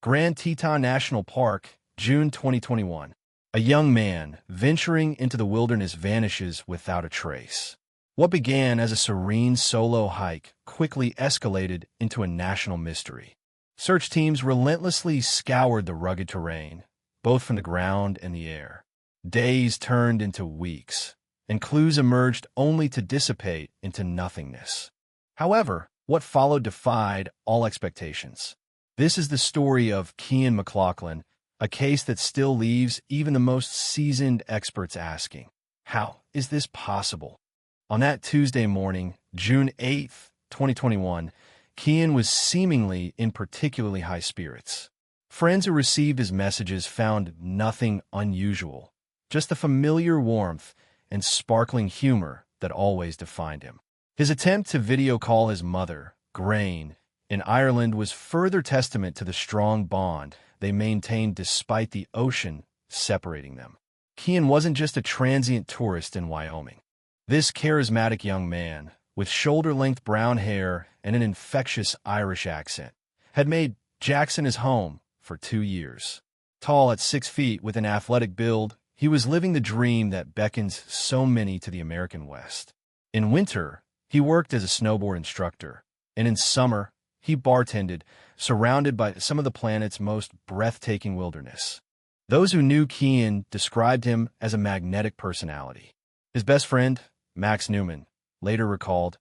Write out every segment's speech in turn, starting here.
Grand Teton National Park, June 2021. A young man venturing into the wilderness vanishes without a trace. What began as a serene solo hike quickly escalated into a national mystery. Search teams relentlessly scoured the rugged terrain, both from the ground and the air. Days turned into weeks, and clues emerged only to dissipate into nothingness. However, what followed defied all expectations. This is the story of Cian McLaughlin, a case that still leaves even the most seasoned experts asking, how is this possible? On that Tuesday morning, June 8th, 2021, Cian was seemingly in particularly high spirits. Friends who received his messages found nothing unusual, just the familiar warmth and sparkling humor that always defined him. His attempt to video call his mother, Grain, in Ireland was further testament to the strong bond they maintained despite the ocean separating them. Cian wasn't just a transient tourist in Wyoming. This charismatic young man, with shoulder-length brown hair and an infectious Irish accent, had made Jackson his home for 2 years. Tall at 6 feet with an athletic build, he was living the dream that beckons so many to the American West. In winter, he worked as a snowboard instructor, and in summer, he bartended, surrounded by some of the planet's most breathtaking wilderness. Those who knew Cian described him as a magnetic personality. His best friend, Max Newman, later recalled,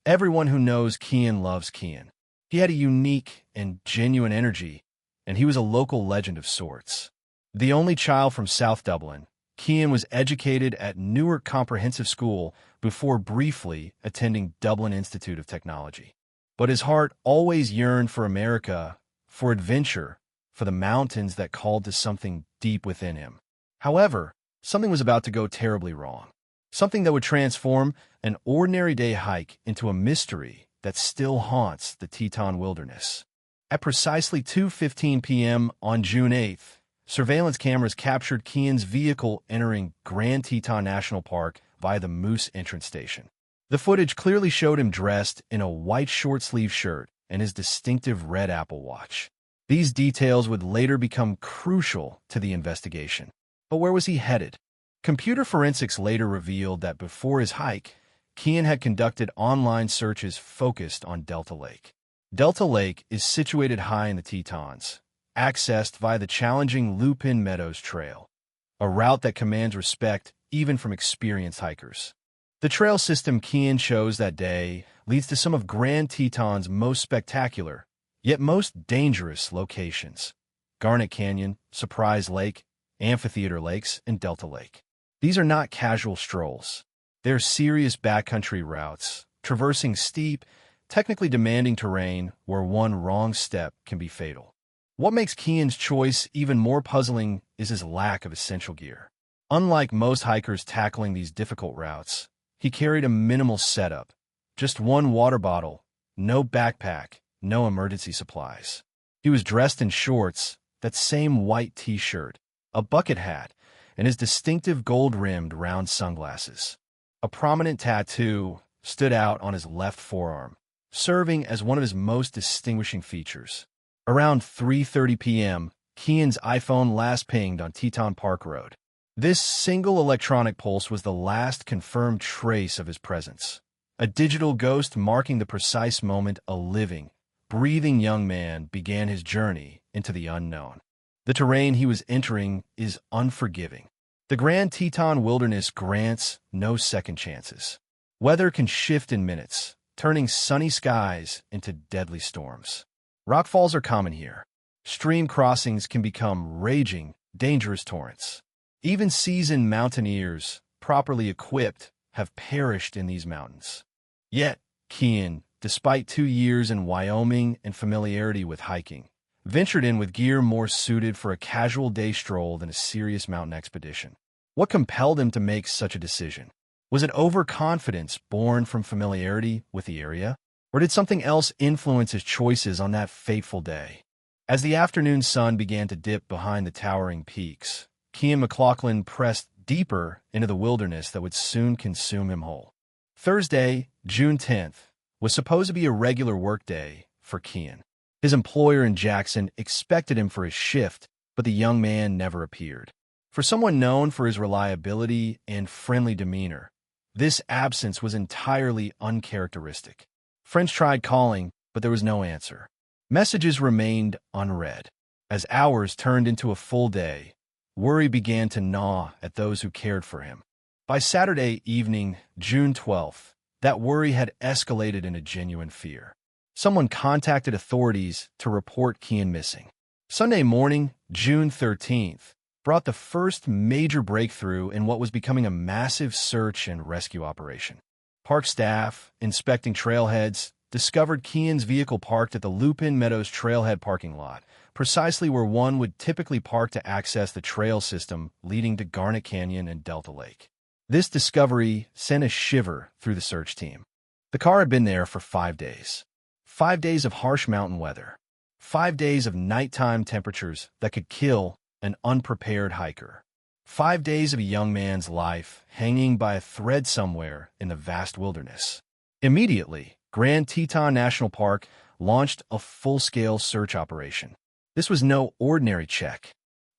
"Everyone who knows Cian loves Cian. He had a unique and genuine energy, and he was a local legend of sorts." The only child from South Dublin, Cian was educated at Newark Comprehensive School before briefly attending Dublin Institute of Technology. But his heart always yearned for America, for adventure, for the mountains that called to something deep within him. However, something was about to go terribly wrong. Something that would transform an ordinary day hike into a mystery that still haunts the Teton wilderness. At precisely 2:15 p.m. on June 8th, surveillance cameras captured Cian's vehicle entering Grand Teton National Park via the Moose entrance station. The footage clearly showed him dressed in a white short-sleeve shirt and his distinctive red Apple Watch. These details would later become crucial to the investigation. But where was he headed? Computer forensics later revealed that before his hike, Cian had conducted online searches focused on Delta Lake. Delta Lake is situated high in the Tetons, accessed via the challenging Lupin Meadows Trail, a route that commands respect even from experienced hikers. The trail system Cian chose that day leads to some of Grand Teton's most spectacular, yet most dangerous locations: Garnet Canyon, Surprise Lake, Amphitheater Lakes, and Delta Lake. These are not casual strolls. They're serious backcountry routes, traversing steep, technically demanding terrain where one wrong step can be fatal. What makes Cian's choice even more puzzling is his lack of essential gear. Unlike most hikers tackling these difficult routes, he carried a minimal setup, just one water bottle, no backpack, no emergency supplies. He was dressed in shorts, that same white t-shirt, a bucket hat, and his distinctive gold-rimmed round sunglasses. A prominent tattoo stood out on his left forearm, serving as one of his most distinguishing features. Around 3:30 p.m., Cian's iPhone last pinged on Teton Park Road. This single electronic pulse was the last confirmed trace of his presence, a digital ghost marking the precise moment a living, breathing young man began his journey into the unknown. The terrain he was entering is unforgiving. The Grand Teton wilderness grants no second chances. Weather can shift in minutes, turning sunny skies into deadly storms. Rockfalls are common here. Stream crossings can become raging, dangerous torrents. Even seasoned mountaineers, properly equipped, have perished in these mountains. Yet, Cian, despite 2 years in Wyoming and familiarity with hiking, ventured in with gear more suited for a casual day stroll than a serious mountain expedition. What compelled him to make such a decision? Was it overconfidence born from familiarity with the area? Or did something else influence his choices on that fateful day? As the afternoon sun began to dip behind the towering peaks, Cian McLaughlin pressed deeper into the wilderness that would soon consume him whole. Thursday, June 10th, was supposed to be a regular workday for Cian. His employer in Jackson expected him for his shift, but the young man never appeared. For someone known for his reliability and friendly demeanor, this absence was entirely uncharacteristic. Friends tried calling, but there was no answer. Messages remained unread. As hours turned into a full day, worry began to gnaw at those who cared for him. By Saturday evening, June 12th, that worry had escalated into genuine fear. Someone contacted authorities to report Kian missing. Sunday morning, June 13th, brought the first major breakthrough in what was becoming a massive search and rescue operation. Park staff, inspecting trailheads, discovered Kian's vehicle parked at the Lupin Meadows trailhead parking lot, precisely where one would typically park to access the trail system leading to Garnet Canyon and Delta Lake. This discovery sent a shiver through the search team. The car had been there for 5 days. 5 days of harsh mountain weather. 5 days of nighttime temperatures that could kill an unprepared hiker. 5 days of a young man's life hanging by a thread somewhere in the vast wilderness. Immediately, Grand Teton National Park launched a full-scale search operation. This was no ordinary check.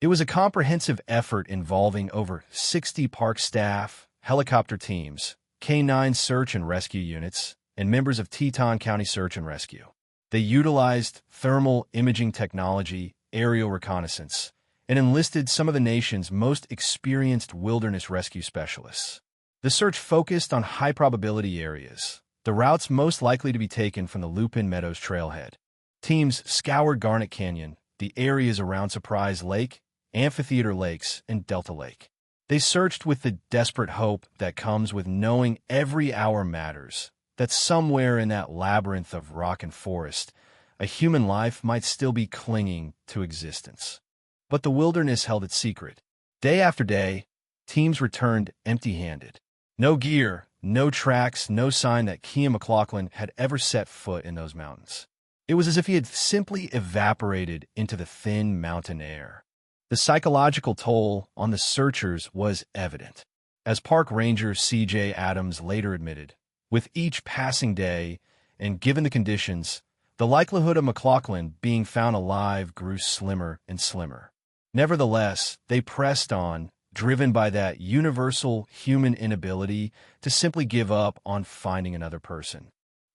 It was a comprehensive effort involving over 60 park staff, helicopter teams, K-9 search and rescue units, and members of Teton County Search and Rescue. They utilized thermal imaging technology, aerial reconnaissance, and enlisted some of the nation's most experienced wilderness rescue specialists. The search focused on high-probability areas, the routes most likely to be taken from the Lupin Meadows trailhead. Teams scoured Garnet Canyon, the areas around Surprise Lake, Amphitheater Lakes, and Delta Lake. They searched with the desperate hope that comes with knowing every hour matters, that somewhere in that labyrinth of rock and forest, a human life might still be clinging to existence. But the wilderness held its secret. Day after day, teams returned empty-handed. No gear, no tracks, no sign that Kian McLaughlin had ever set foot in those mountains. It was as if he had simply evaporated into the thin mountain air. The psychological toll on the searchers was evident. As Park Ranger C.J. Adams later admitted, with each passing day, and given the conditions, the likelihood of McLaughlin being found alive grew slimmer and slimmer. Nevertheless, they pressed on, driven by that universal human inability to simply give up on finding another person.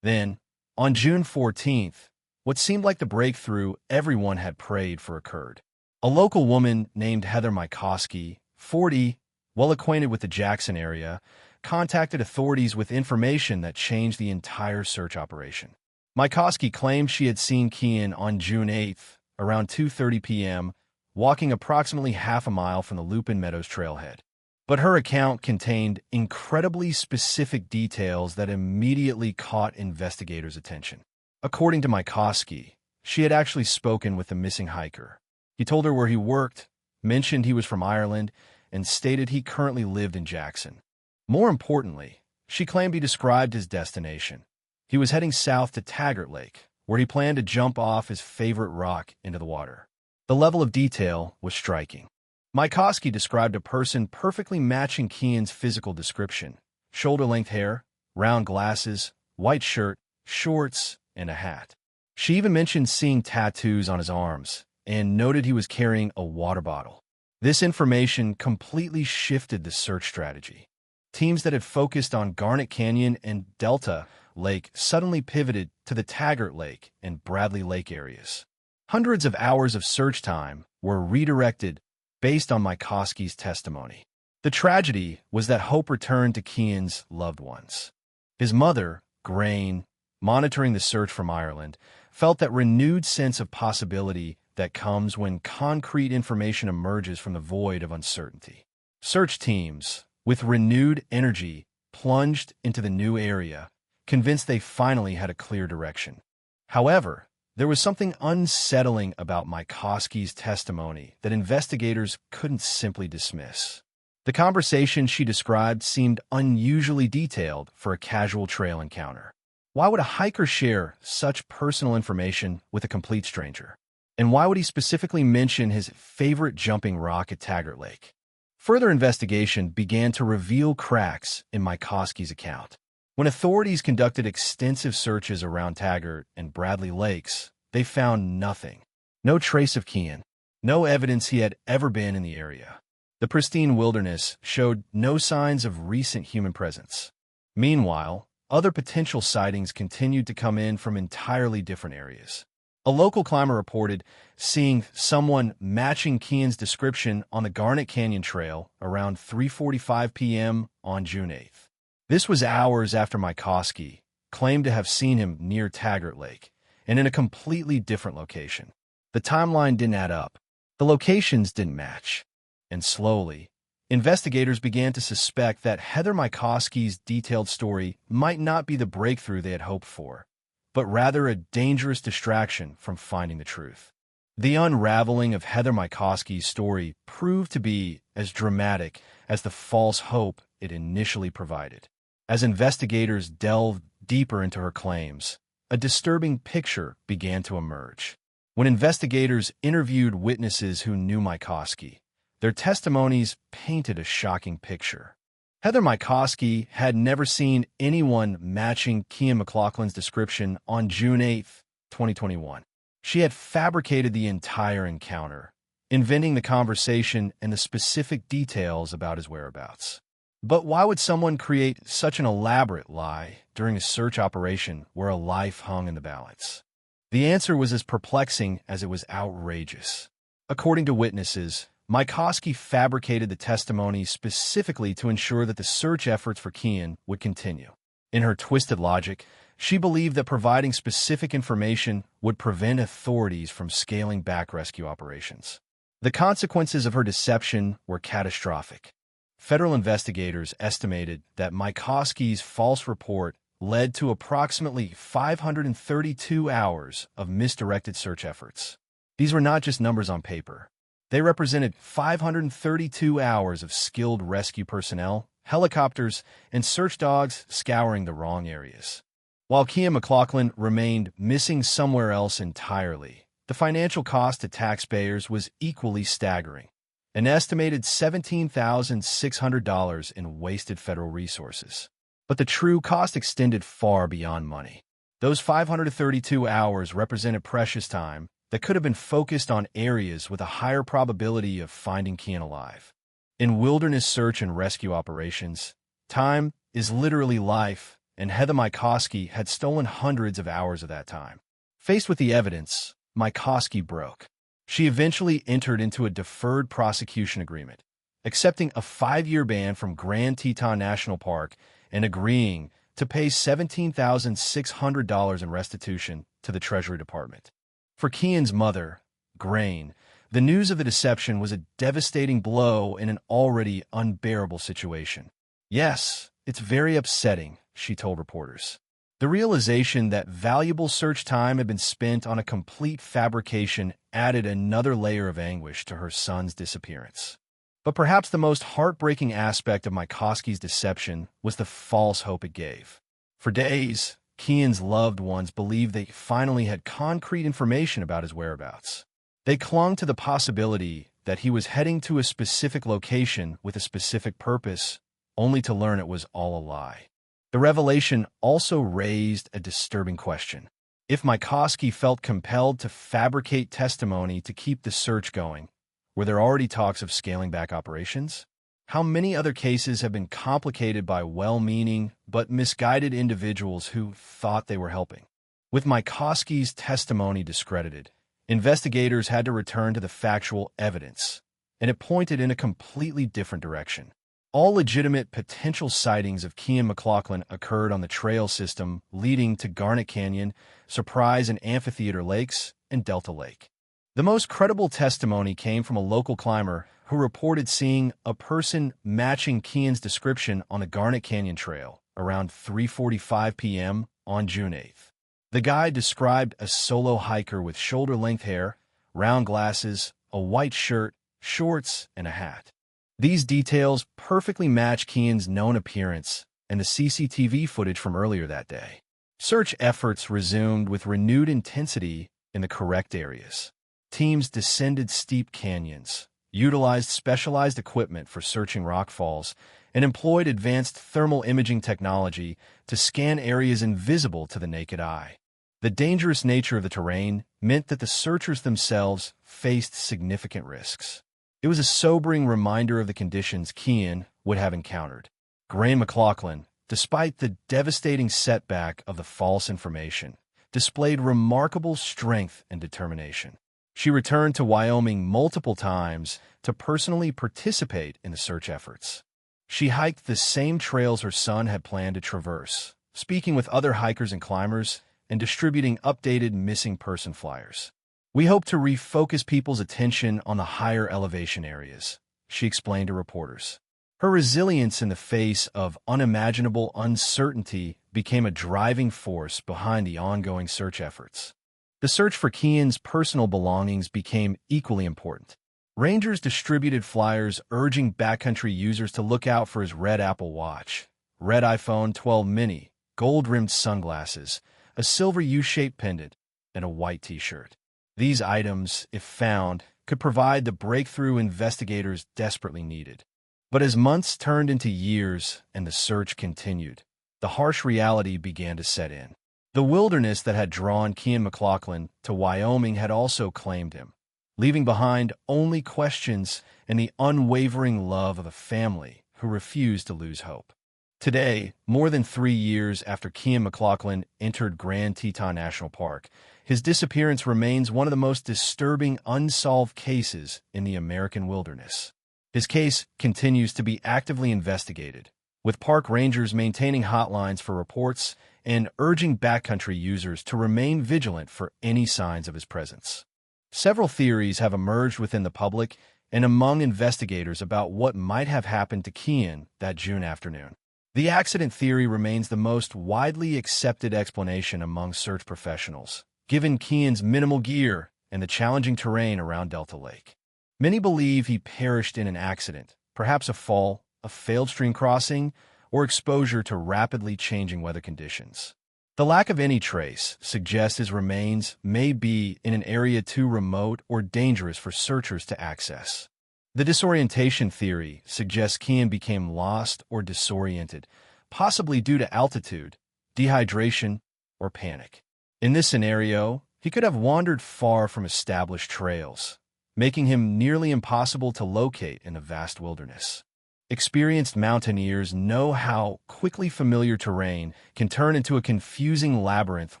Then, on June 14th, what seemed like the breakthrough everyone had prayed for occurred. A local woman named Heather Mykoski, 40, well acquainted with the Jackson area, contacted authorities with information that changed the entire search operation. Mykoski claimed she had seen Kian on June 8th, around 2:30 p.m., walking approximately half a mile from the Lupin Meadows trailhead. But her account contained incredibly specific details that immediately caught investigators' attention. According to Mykoski, she had actually spoken with the missing hiker. He told her where he worked, mentioned he was from Ireland, and stated he currently lived in Jackson. More importantly, she claimed he described his destination. He was heading south to Taggart Lake, where he planned to jump off his favorite rock into the water. The level of detail was striking. Mykoski described a person perfectly matching Kian's physical description: shoulder-length hair, round glasses, white shirt, shorts, and a hat. She even mentioned seeing tattoos on his arms, and noted he was carrying a water bottle. This information completely shifted the search strategy. Teams that had focused on Garnet Canyon and Delta Lake suddenly pivoted to the Taggart Lake and Bradley Lake areas. Hundreds of hours of search time were redirected based on Mykoski's testimony. The tragedy was that hope returned to Kian's loved ones. His mother, Grain, monitoring the search from Ireland, felt that renewed sense of possibility that comes when concrete information emerges from the void of uncertainty. Search teams, with renewed energy, plunged into the new area, convinced they finally had a clear direction. However, there was something unsettling about Mykoski's testimony that investigators couldn't simply dismiss. The conversation she described seemed unusually detailed for a casual trail encounter. Why would a hiker share such personal information with a complete stranger? And why would he specifically mention his favorite jumping rock at Taggart Lake? Further investigation began to reveal cracks in Mykoski's account. When authorities conducted extensive searches around Taggart and Bradley Lakes, they found nothing. No trace of Kian. No evidence he had ever been in the area. The pristine wilderness showed no signs of recent human presence. Meanwhile, other potential sightings continued to come in from entirely different areas. A local climber reported seeing someone matching Kian's description on the Garnet Canyon Trail around 3:45 p.m. on June 8th. This was hours after Mycoskie claimed to have seen him near Taggart Lake, and in a completely different location. The timeline didn't add up. The locations didn't match. And slowly, investigators began to suspect that Heather Mycoskie's detailed story might not be the breakthrough they had hoped for, but rather a dangerous distraction from finding the truth. The unraveling of Heather Mycoskie's story proved to be as dramatic as the false hope it initially provided. As investigators delved deeper into her claims, a disturbing picture began to emerge. When investigators interviewed witnesses who knew Mycoskie, their testimonies painted a shocking picture. Heather Mycoskie had never seen anyone matching Kian McLaughlin's description on June 8, 2021. She had fabricated the entire encounter, inventing the conversation and the specific details about his whereabouts. But why would someone create such an elaborate lie during a search operation where a life hung in the balance? The answer was as perplexing as it was outrageous. According to witnesses, Mycoskie fabricated the testimony specifically to ensure that the search efforts for Kian would continue. In her twisted logic, she believed that providing specific information would prevent authorities from scaling back rescue operations. The consequences of her deception were catastrophic. Federal investigators estimated that Mycoskie's false report led to approximately 532 hours of misdirected search efforts. These were not just numbers on paper. They represented 532 hours of skilled rescue personnel, helicopters, and search dogs scouring the wrong areas. While Kian McLaughlin remained missing somewhere else entirely, the financial cost to taxpayers was equally staggering. An estimated $17,600 in wasted federal resources. But the true cost extended far beyond money. Those 532 hours represented precious time that could have been focused on areas with a higher probability of finding Kian alive. In wilderness search and rescue operations, time is literally life, and Heather Mycoskie had stolen hundreds of hours of that time. Faced with the evidence, Mycoskie broke. She eventually entered into a deferred prosecution agreement, accepting a 5-year ban from Grand Teton National Park and agreeing to pay $17,600 in restitution to the Treasury Department. For Kian's mother, Grain, the news of the deception was a devastating blow in an already unbearable situation. "Yes, it's very upsetting," she told reporters. The realization that valuable search time had been spent on a complete fabrication added another layer of anguish to her son's disappearance. But perhaps the most heartbreaking aspect of Mycoskie's deception was the false hope it gave. For days, Kian's loved ones believed they finally had concrete information about his whereabouts. They clung to the possibility that he was heading to a specific location with a specific purpose, only to learn it was all a lie. The revelation also raised a disturbing question. If Mycoskie felt compelled to fabricate testimony to keep the search going, were there already talks of scaling back operations? How many other cases have been complicated by well-meaning but misguided individuals who thought they were helping? With Mycoskie's testimony discredited, investigators had to return to the factual evidence, and it pointed in a completely different direction. All legitimate potential sightings of Kian McLaughlin occurred on the trail system leading to Garnet Canyon, Surprise and Amphitheater Lakes, and Delta Lake. The most credible testimony came from a local climber who reported seeing a person matching Kian's description on the Garnet Canyon Trail around 3:45 p.m. on June 8th. The guy described a solo hiker with shoulder-length hair, round glasses, a white shirt, shorts, and a hat. These details perfectly match Kian's known appearance and the CCTV footage from earlier that day. Search efforts resumed with renewed intensity in the correct areas. Teams descended steep canyons, utilized specialized equipment for searching rockfalls, and employed advanced thermal imaging technology to scan areas invisible to the naked eye. The dangerous nature of the terrain meant that the searchers themselves faced significant risks. It was a sobering reminder of the conditions Kean would have encountered. Graham McLaughlin, despite the devastating setback of the false information, displayed remarkable strength and determination. She returned to Wyoming multiple times to personally participate in the search efforts. She hiked the same trails her son had planned to traverse, speaking with other hikers and climbers, and distributing updated missing person flyers. "We hope to refocus people's attention on the higher elevation areas," she explained to reporters. Her resilience in the face of unimaginable uncertainty became a driving force behind the ongoing search efforts. The search for Kean's personal belongings became equally important. Rangers distributed flyers urging backcountry users to look out for his red Apple Watch, red iPhone 12 mini, gold-rimmed sunglasses, a silver U-shaped pendant, and a white T-shirt. These items, if found, could provide the breakthrough investigators desperately needed. But as months turned into years and the search continued, the harsh reality began to set in. The wilderness that had drawn Kean McLaughlin to Wyoming had also claimed him, leaving behind only questions and the unwavering love of a family who refused to lose hope. Today, more than 3 years after Kean McLaughlin entered Grand Teton National Park, his disappearance remains one of the most disturbing unsolved cases in the American wilderness. His case continues to be actively investigated, with park rangers maintaining hotlines for reports and urging backcountry users to remain vigilant for any signs of his presence. Several theories have emerged within the public and among investigators about what might have happened to Kean that June afternoon. The accident theory remains the most widely accepted explanation among search professionals, given Kean's minimal gear and the challenging terrain around Delta Lake. Many believe he perished in an accident, perhaps a fall, a failed stream crossing, or exposure to rapidly changing weather conditions. The lack of any trace suggests his remains may be in an area too remote or dangerous for searchers to access. The disorientation theory suggests Kean became lost or disoriented, possibly due to altitude, dehydration, or panic. In this scenario, he could have wandered far from established trails, making him nearly impossible to locate in a vast wilderness. Experienced mountaineers know how quickly familiar terrain can turn into a confusing labyrinth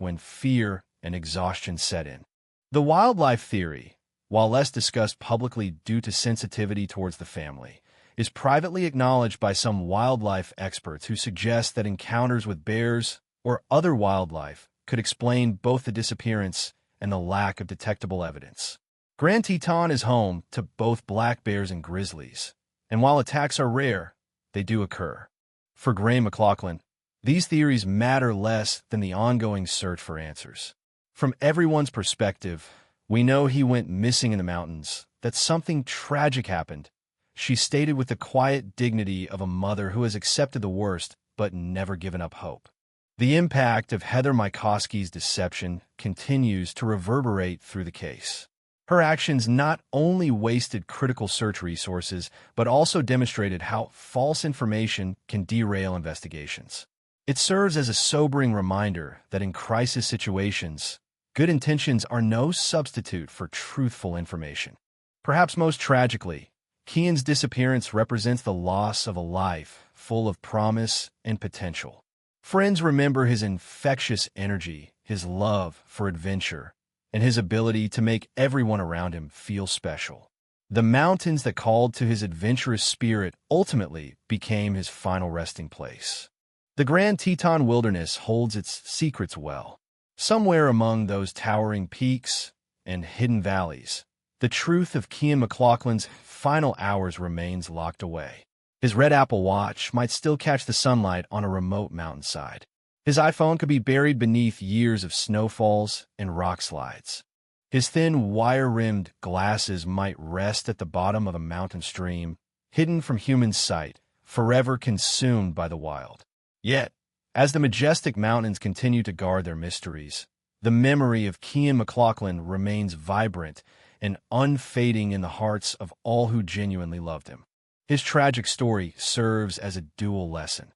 when fear and exhaustion set in. The wildlife theory, while less discussed publicly due to sensitivity towards the family, is privately acknowledged by some wildlife experts who suggest that encounters with bears or other wildlife could explain both the disappearance and the lack of detectable evidence. Grand Teton is home to both black bears and grizzlies, and while attacks are rare, they do occur. For Graham McLaughlin, these theories matter less than the ongoing search for answers. From everyone's perspective, we know he went missing in the mountains, that something tragic happened, she stated with the quiet dignity of a mother who has accepted the worst but never given up hope. The impact of Heather Mikoski's deception continues to reverberate through the case. Her actions not only wasted critical search resources, but also demonstrated how false information can derail investigations. It serves as a sobering reminder that in crisis situations, good intentions are no substitute for truthful information. Perhaps most tragically, Kean's disappearance represents the loss of a life full of promise and potential. Friends remember his infectious energy, his love for adventure, and his ability to make everyone around him feel special. The mountains that called to his adventurous spirit ultimately became his final resting place. The Grand Teton Wilderness holds its secrets well. Somewhere among those towering peaks and hidden valleys, the truth of Kean McLaughlin's final hours remains locked away. His red Apple Watch might still catch the sunlight on a remote mountainside. His iPhone could be buried beneath years of snowfalls and rock slides. His thin, wire-rimmed glasses might rest at the bottom of a mountain stream, hidden from human sight, forever consumed by the wild. Yet, as the majestic mountains continue to guard their mysteries, the memory of Kean McLaughlin remains vibrant and unfading in the hearts of all who genuinely loved him. His tragic story serves as a dual lesson.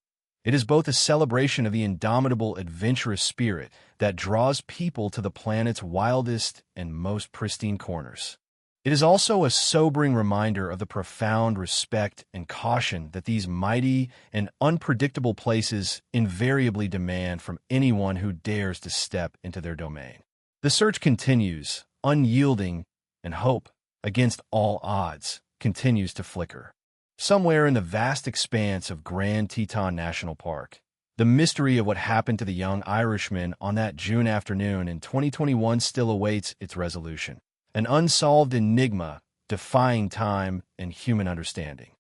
It is both a celebration of the indomitable, adventurous spirit that draws people to the planet's wildest and most pristine corners. It is also a sobering reminder of the profound respect and caution that these mighty and unpredictable places invariably demand from anyone who dares to step into their domain. The search continues, unyielding, and hope, against all odds, continues to flicker. Somewhere in the vast expanse of Grand Teton National Park, the mystery of what happened to the young Irishman on that June afternoon in 2021 still awaits its resolution. An unsolved enigma defying time and human understanding.